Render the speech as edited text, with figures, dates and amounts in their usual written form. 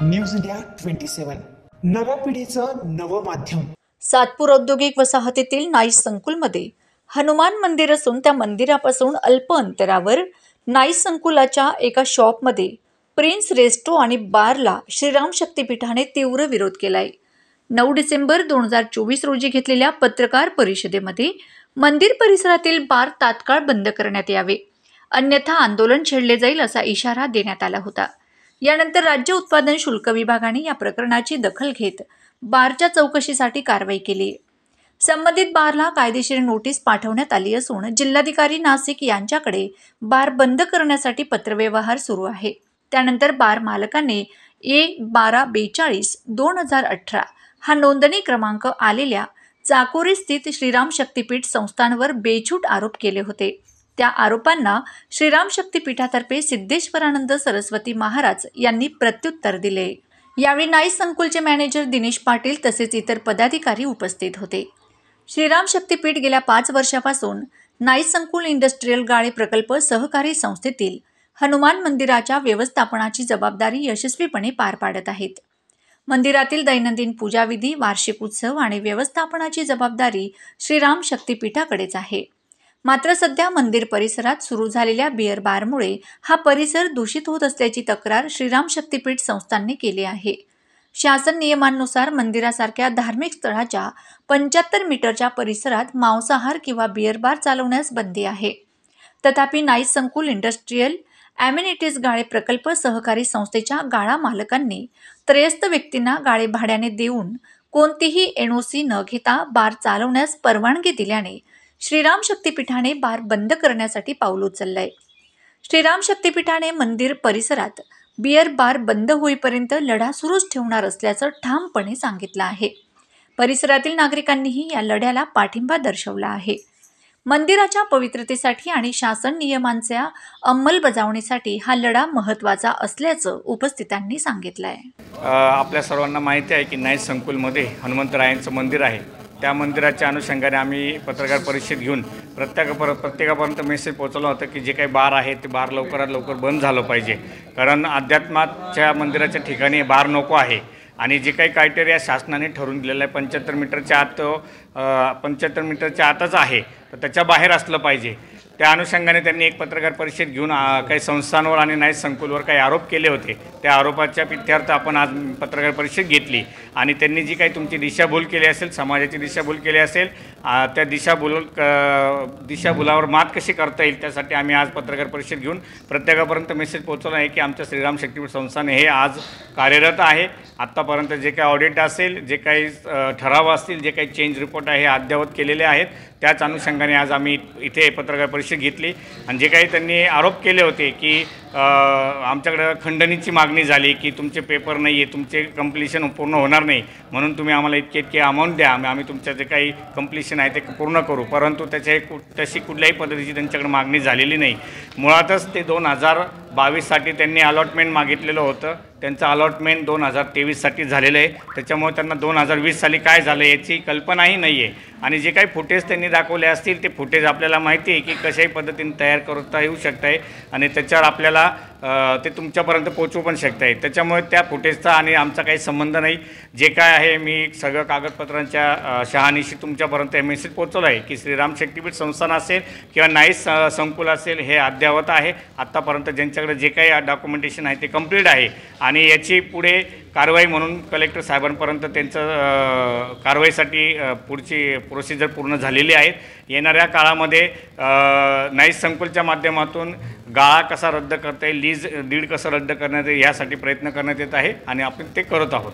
News India 27 नव्या पिढीचं नवं माध्यम। सातपूर औद्योगिक वसाहतीतील नाईस संकुलमध्ये हनुमान मंदिर असून त्या मंदिरापासून अल्प अंतरावर नाईस संकुलाच्या एका शॉपमध्ये प्रिन्स रेस्टो आणि बारला श्रीराम शक्तीपीठाने तीव्र विरोध केलाय। 9 डिसेंबर 2024 रोजी घेतलेल्या पत्रकार परिषदेमध्ये मंदिर परिसरातील बार तात्काळ बंद करण्यात यावे, अन्यथा आंदोलन छेडले जाईल असा इशारा देण्यात आला होता। यानंतर राज्य उत्पादन शुल्क विभागाने या प्रकरणाची दखल घेत बारच्या चौकशीसाठी कारवाई केली। संबंधित बारला कायदेशीर नोटीस पाठवण्यात आली असून जिल्हाधिकारी नाशिक यांच्याकडे बार बंद करण्यासाठी पत्रव्यवहार सुरू आहे। त्यानंतर बार मालकाने A1242/2018 हा नोंदणी क्रमांक आलेल्या चाकोरी स्थित श्रीराम शक्तीपीठ संस्थांवर बेछूट आरोप केले होते। त्या आरोपांना श्रीराम शक्तीपीठातर्फे सिद्धेश्वरानंद सरस्वती महाराज यांनी प्रत्युत्तर दिले। यावेळी नाईस संकुलचे मॅनेजर दिनेश पाटील तसेच इतर पदाधिकारी उपस्थित होते। श्रीराम शक्तीपीठ गेल्या 5 वर्षापासून नाईस संकुल इंडस्ट्रियल गाळे प्रकल्प सहकारी संस्थेतील हनुमान मंदिराच्या व्यवस्थापनाची जबाबदारी यशस्वीपणे पार पाडत आहेत। मंदिरातील दैनंदिन पूजाविधी, वार्षिक उत्सव आणि व्यवस्थापनाची जबाबदारी श्रीराम शक्तीपीठाकडेच आहे। मात्र सध्या मंदिर परिसरात सुरू झालेल्या बिअर बारमुळे हा परिसर दूषित होत असल्याची तक्रार श्रीराम शक्तीपीठ संस्थांनी केली आहे। शासन नियमांनुसार मंदिरासारख्या धार्मिक स्थळाच्या 75 मीटरच्या परिसरात मांसाहार किंवा बिअर बार चालवण्यास बंदी आहे। तथापि नाईस संकुल इंडस्ट्रियल ॲमेनिटीज गाळे प्रकल्प सहकारी संस्थेच्या गाळा मालकांनी त्रयस्थ व्यक्तींना गाळे भाड्याने देऊन कोणतीही NOC न घेता बार चालवण्यास परवानगी दिल्याने श्रीराम शक्तीपीठाने बार बंद करण्यासाठी पाऊल उचललंय। श्रीराम शक्तीपीठाने मंदिर परिसरात बिअर बार बंद होईपर्यंत लढा सुरूच ठेवणार असल्याचं ठामपणे सांगितलं आहे। परिसरातील नागरिकांनीही या लढ्याला पाठिंबा दर्शवला आहे। मंदिराच्या पवित्रतेसाठी आणि शासन नियमांच्या अंमलबजावणीसाठी हा लढा महत्त्वाचा असल्याचं उपस्थितांनी सांगितलंय। आपल्या सर्वांना माहिती आहे की नाईस संकुलमध्ये हनुमंतरायांचं मंदिर आहे। त्या मंदिराच्या अनुषंगाने आम्ही पत्रकार परिषद घेऊन प्रत्येकापर्यंत मेसेज पोहोचवला होता की जे काही बार आहे ते बार लवकरात लवकर बंद झालं पाहिजे, कारण अध्यात्माच्या मंदिराच्या ठिकाणी बार नको आहे। आणि जे काही क्रायटेरिया शासनाने ठरवून दिलेलं आहे 75 मीटरच्या आतच आहे, तर त्याच्या बाहेर असलं पाहिजे। त्या अनुषंगाने त्यांनी एक पत्रकार परिषद घेऊन काही संस्थांवर आणि नाईस संकुलवर काही आरोप केले होते। त्या आरोपाच्या पित्यार्थ आपण आज पत्रकार परिषद घेतली आणि त्यांनी जी काही तुमची दिशाभूल केली असेल, समाजाची दिशाभूल केली असेल, त्या दिशाभूलावर मात कशी करता येईल त्यासाठी आम्ही आज पत्रकार परिषद घेऊन प्रत्येकापर्यंत मेसेज पोहोचवला आहे की आमच्या श्रीराम शक्तीपीठ संस्थान हे आज कार्यरत आहे। आत्तापर्यंत जे काही ऑडिट असेल, जे काही ठराव असतील, जे काही चेंज रिपोर्ट आहे हे अद्ययावत केलेले आहेत। त्याच अनुषंगाने आज आम्ही इथे पत्रकार परिषद घेतली आणि जे काही त्यांनी आरोप केले होते की आमच्याकडे खंडणीची मागणी झाली की तुमचे पेपर नाही आहे, तुमचे कंप्लीशन पूर्ण होणार नाही, म्हणून तुम्ही आम्हाला इतके अमाऊंट द्या, आम्ही तुमचं जे काही कंप्लीशन आहे ते पूर्ण करू, परंतु तशी कुठल्याही पद्धतीची त्यांच्याकडे मागणी झालेली नाही। मुळातच ते 2022साठी त्यांनी अलॉटमेंट मागितलेलं होतं, त्यांचं अलॉटमेंट 2023साठी झालेलं आहे। त्याच्यामुळे त्यांना 2020 साली काय झालं याची कल्पनाही नाही आहे। आणि जे काही फुटेज त्यांनी दाखवले असतील ते फुटेज आपल्याला माहिती आहे की कशाही पद्धतीने तयार करता येऊ शकतं आहे आणि त्याच्यावर आपल्याला ते तुमच्यापर्यंत पोहोचवू पण शकत आहे। त्याच्यामुळे त्या फुटेजचा आणि आमचा काही संबंध नाही। जे काय आहे मी सगळं कागदपत्रांच्या शहानिशी तुमच्यापर्यंत मेसेज पोहोचवला आहे की श्रीराम शक्तीपीठ संस्थान असेल किंवा नाईस संकुल असेल हे अद्ययावत आहे। आत्तापर्यंत ज्यांच्याकडे जे काही डॉक्युमेंटेशन आहे ते कंप्लीट आहे आणि याची पुढे कारवाई म्हणून कलेक्टर साहेबांपर्यंत त्यांचं कारवाईसाठी पुढची प्रोसिजर पूर्ण झालेली आहे। येणाऱ्या काळामध्ये नाईस संकुलच्या माध्यमातून गाळा कसा रद्द करता येईल, लीज डीड कसं रद्द करण्यात येईल यासाठी प्रयत्न करण्यात येत आहे आणि आपण ते करत आहोत।